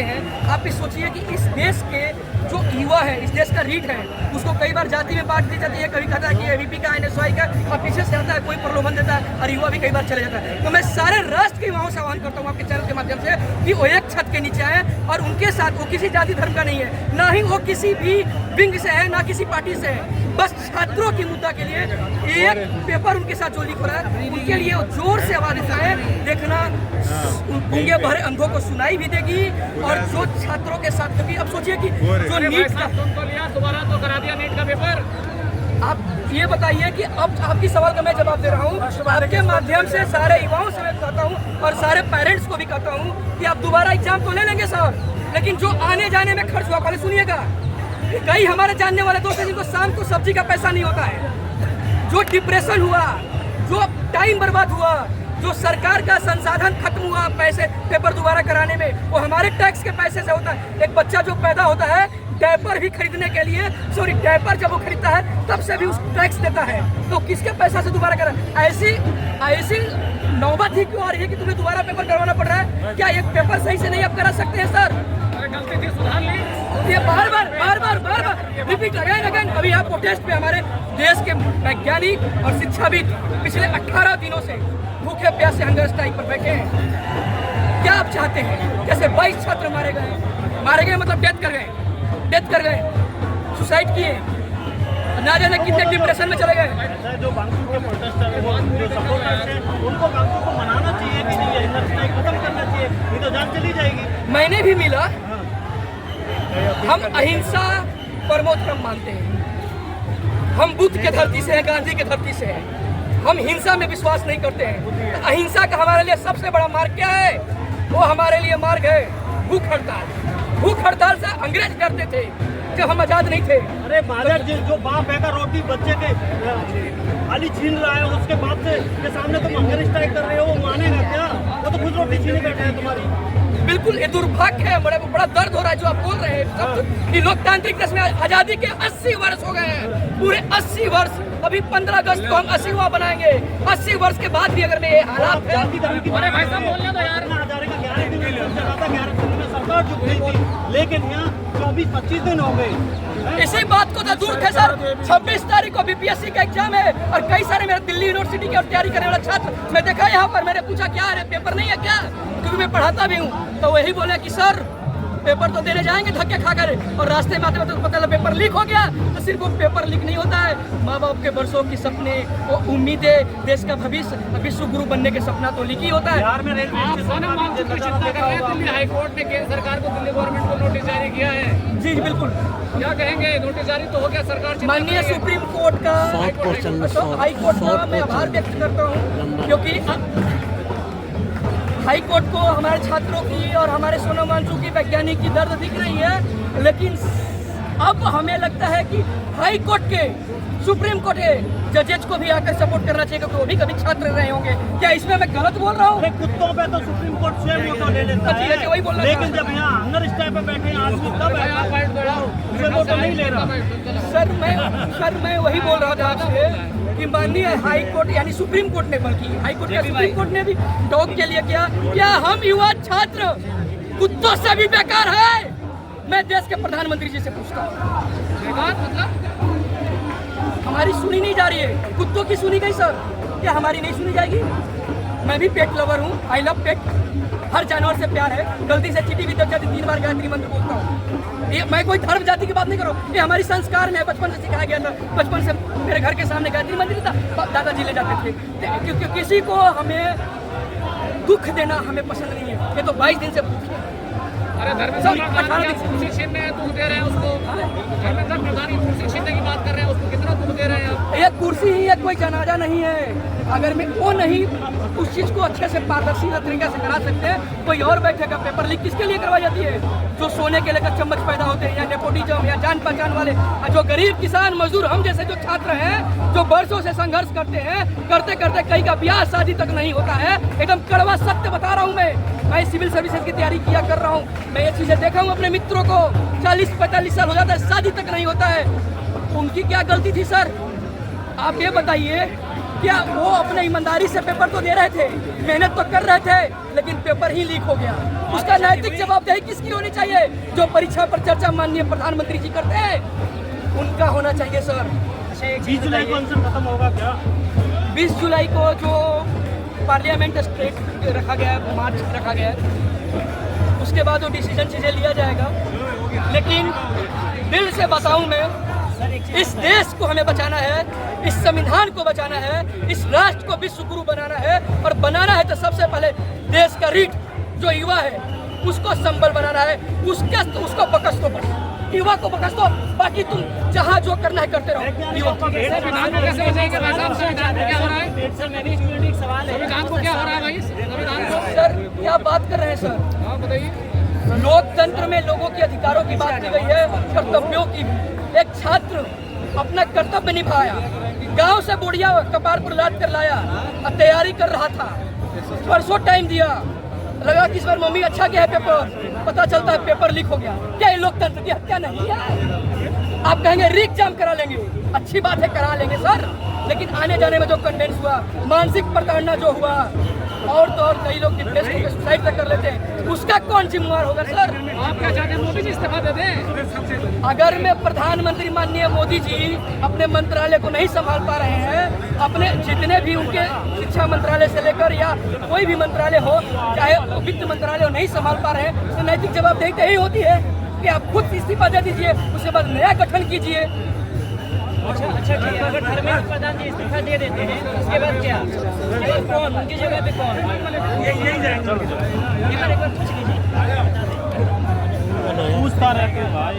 चाहते हैं। आप भी सोचिए कि इस देश के जो युवा है, इस देश का रीढ़ है, उसको कई बार जाति में बांट दी जाती है। कभी कहता है कि एबीपी का, एनएसवाई का, और पीछे से आता है कोई प्रलोभन देता है और युवा भी कई बार चले जाता है। तो मैं सारे राष्ट्र के युवाओं से आह्वान करता हूँ आपके चैनल के माध्यम से कि वो एक छत के नीचे आए और उनके साथ, वो किसी जाति धर्म का नहीं है, ना ही वो किसी भी विंग से है, ना किसी पार्टी से है, बस छात्रों की मुद्दा के लिए एक पेपर उनके साथ जो लिख रहा है उनके लिए जोर से आवाज उठाए। देखना गूंगे बहरे अंधों को सुनाई भी देगी। और जो छात्रों के साथ, क्योंकि अब सोचिए कि जो नीट का दोबारा तो करा दिया नीट का पेपर। आप ये बताइए कि अब आपकी सवाल का मैं जवाब दे रहा हूँ। आपके माध्यम से सारे युवाओं से मैं कहता हूँ और सारे पेरेंट्स को भी कहता हूँ कि आप दोबारा एग्जाम तो ले लेंगे सर, लेकिन जो आने जाने में खर्च हुआ, पहले सुनिएगा। कई हमारे जानने वाले दोस्त हैं जिनको शाम को सब्जी का पैसा नहीं होता है, जो डिप्रेशन हुआ, जो टाइम बर्बाद हुआ, जो सरकार का संसाधन खत्म हुआ पैसे पेपर दोबारा कराने में, वो हमारे टैक्स के पैसे से होता है। एक बच्चा जो पैदा होता है डायपर भी खरीदने के लिए, सॉरी डायपर जब वो खरीदता है तब से भी उस टैक्स देता है, तो किसके पैसा से दोबारा करा? ऐसी नौबत ही क्यों आ रही है कि तुम्हें दोबारा पेपर करवाना पड़ रहा है? क्या एक पेपर सही से नहीं आप करा सकते हैं सर? गलती थी, सुधार ली। ये बार बार रिपीट अगेन। अभी आप प्रोटेस्ट पे हमारे देश के वैज्ञानिक और शिक्षाविद पिछले 18 दिनों से भूखे प्यासे हंगर स्ट्राइक पर बैठे हैं। क्या आप चाहते हैं? जैसे 22 छात्र मारे गए मतलब डेथ कर गए, सुसाइड किए, ना जाने कितने डिप्रेशन में चले गए। जो बांग्लादेश के प्रोटेस्टर हैं, जो सपोर्टर्स हैं, उनको बांग्लादेश को मनाना चाहिए कि नहीं, हंगर स्ट्राइक खत्म करना चाहिए, नहीं तो जान चली जाएगी। मैंने भी मिला, हम अहिंसा परमो धर्म मानते हैं, हम बुद्ध के धरती से हैं, गांधी के धरती से हैं, हम हिंसा में विश्वास नहीं करते हैं। तो अहिंसा का हमारे लिए सबसे बड़ा मार्ग क्या है? वो हमारे लिए मार्ग है भूख हड़ताल। भूख हड़ताल से अंग्रेज डरते थे जब हम आजाद नहीं थे। अरे महाराज, जो बाप बेटा रोटी बच्चे के खाली छीन रहा है, उसके बाप से के सामने तुम हंगर स्ट्राइक कर रहे हो, वो मानेगा क्या? वो तो खुद रोटी छीने बैठे हैं तुम्हारी। बिल्कुल, ये दुर्भाग्य है, बड़ा दर्द हो रहा है जो आप बोल रहे हैं कि लोकतांत्रिक देश में आजादी के 80 वर्ष हो गए हैं, पूरे 80 वर्ष। अभी 15 अगस्त को हम 80वां बनाएंगे। 80 वर्ष के बाद भी अगर मैं ये हालात है, अरे भाई साहब बोलने दो यार। सरकार झुक गई थी, लेकिन यहाँ 24-25 दिन हो गए। इसी बात को तो दूर थे सर। 26 तारीख को बीपीएससी का एग्जाम है और कई सारे मेरे दिल्ली यूनिवर्सिटी की तैयारी करने वाला छात्र मैं देखा यहाँ पर, मैंने पूछा क्या है पेपर नहीं है क्या, क्योंकि मैं पढ़ाता भी हूँ, तो वही बोले कि सर पेपर तो देने जाएंगे धक्के खाकर, और रास्ते में आते पता लगा पेपर लीक हो गया। तो सिर्फ वो पेपर लीक नहीं होता है, माँ बाप के बरसों की सपने, वो उम्मीदें, देश का भविष्य, विश्व गुरु बनने के सपना तो लीक ही होता है। बिहार में रेलवे आप सोनम वांगचुक की चिंता कर रहे हैं। दिल्ली हाईकोर्ट ने केंद्र सरकार को, दिल्ली गवर्नमेंट को नोटिस जारी किया है। जी बिल्कुल, क्या कहेंगे? नोटिस जारी तो हो गया, सरकार माननीय सुप्रीम कोर्ट का, हाई कोर्ट का मैं आभार व्यक्त करता हूँ, क्योंकि हाई कोर्ट को हमारे छात्रों की और हमारे सोनम वांगचुक की वैज्ञानिक की दर्द दिख रही है, लेकिन अब हमें लगता है कि हाई कोर्ट के, सुप्रीम कोर्ट के जजेज को भी आकर सपोर्ट करना चाहिए, क्योंकि वो भी कभी छात्र रहे होंगे। क्या इसमें मैं गलत बोल रहा हूँ? कुत्तों पे तो सुप्रीम कोर्ट स्वयं मोटो ले लेता है, वही बोल रहा था। लेकिन जब यहाँ हंगर स्ट्राइक पे बैठे हैं आदमी तब स्वयं मोटो नहीं ले रहा। सर मैं वही बोल रहा था आपसे कि माननीय हाई कोर्ट यानी सुप्रीम कोर्ट ने, बल्कि हाई कोर्ट का सुप्रीम कोर्ट ने भी डॉग के लिए किया। क्या हम युवा छात्र कुत्तों से भी बेकार है? मैं देश के प्रधानमंत्री जी से पूछता हूँ, मतलब हमारी सुनी नहीं जा रही है, कुत्तों की सुनी गई सर, क्या हमारी नहीं सुनी जाएगी? मैं भी पेट लवर हूँ, आई लव पेट, हर जानवर से प्यार है। गलती से चींटी भी दब जाती 3 बार गायत्री मंत्र बोलता हूँ। ये मैं कोई धर्म जाति की बात नहीं कर रहा हूँ, ये हमारी संस्कार में बचपन से सिखाया गया था। बचपन से मेरे घर के सामने गायत्री मंदिर था, दादाजी ले जाते थे, क्योंकि किसी को हमें दुख देना हमें पसंद नहीं है। ये तो 22 दिन से अरे धर्मेंद्र प्रधान कुर्सी छीनने दुख दे रहे हैं उसको, धर्मेंद्र प्रधान कुर्सी छीनने की बात कर रहे हैं, उसको कितना दुख दे रहे हैं आप? ये कुर्सी ही है, कोई जनाजा नहीं है। अगर मैं वो नहीं उस चीज़ को अच्छे से पारदर्शी तरीके से करा सकते हैं, कोई और बैठेगा। पेपर लीक किसके लिए करवाई जाती है? जो सोने के लेकर चम्मच पैदा होते हैं, या नेपोटिज्म, या जान पहचान वाले, जो गरीब किसान मजदूर, हम जैसे जो छात्र हैं, जो बरसों से संघर्ष करते हैं, करते करते कई का ब्याह शादी तक नहीं होता है। एकदम कड़वा सत्य बता रहा हूँ मैं सिविल सर्विसेज की तैयारी किया कर रहा हूँ, मैं ये चीज़ें देखा हूँ अपने मित्रों को, 40-45 साल हो जाता है, शादी तक नहीं होता है। उनकी क्या गलती थी सर? आप ये बताइए क्या वो अपने ईमानदारी से पेपर तो दे रहे थे, मेहनत तो कर रहे थे, लेकिन पेपर ही लीक हो गया। उसका नैतिक जवाबदेही किसकी होनी चाहिए? जो परीक्षा पर चर्चा माननीय प्रधानमंत्री जी करते हैं, उनका होना चाहिए सर। 20 जुलाई को अनशन खत्म होगा क्या? 20 जुलाई को जो पार्लियामेंट स्ट्रेट रखा गया है, मार्च रखा गया है, उसके बाद वो डिसीजन चीज़ें लिया जाएगा। लेकिन दिल से बताऊं मैं, इस देश को हमें बचाना है, इस संविधान को बचाना है, इस राष्ट्र को विश्व गुरु बनाना है, और बनाना है तो सबसे पहले देश का रीढ़ जो युवा है उसको संबल बनाना है। उसको बकस दो, युवा को बकस दो, बाकी तुम जहाँ जो करना है करते रहो। युवा संविधान को कैसे बचाएंगे भाई साहब? संविधान को क्या हो रहा है? संविधान को क्या हो रहा है भाई? संविधान को सर क्या बात कर रहे हैं सर? हाँ बताइए। लोकतंत्र में लोगों के अधिकारों की बात की गई है, कर्तव्यों की भी। एक छात्र अपना कर्तव्य निभाया, गांव से बुढ़िया कपार पर लाद कर लाया, तैयारी कर रहा था, परसों टाइम दिया, लगा कि इस बार मम्मी अच्छा गया है पेपर, पता चलता है पेपर लीक हो गया। क्या ये लोकतंत्र की हत्या नहीं है? आप कहेंगे रीएग्जाम करा लेंगे, अच्छी बात है करा लेंगे सर, लेकिन आने जाने में जो कंडेंस हुआ, मानसिक प्रताड़ना जो हुआ, और तो और कई लोग डिप्रेस होकर सुसाइड तक कर लेते हैं, उसका कौन जिम्मेवार होगा सर? आप क्या चाहते हैं मोदी जी इस्तीफा दे दें? अगर मैं प्रधानमंत्री माननीय मोदी जी अपने मंत्रालय को नहीं संभाल पा रहे हैं, अपने जितने भी उनके शिक्षा मंत्रालय से लेकर या कोई भी मंत्रालय हो, चाहे वित्त मंत्रालय हो, नहीं संभाल पा रहे हैं, तो नैतिक जवाबदेही तो यही होती है कि आप खुद इस्तीफा दे दीजिए, उसके बाद नया गठन कीजिए। अच्छा ठीक है, अगर धर्मेंद्र प्रधान जी इस्तीफा दे देते हैं उसके बाद क्या? कौन उनकी जगह पे कौन? यही जाएंगे। एक बार पूछ लीजिए। पूछता रहे भाई।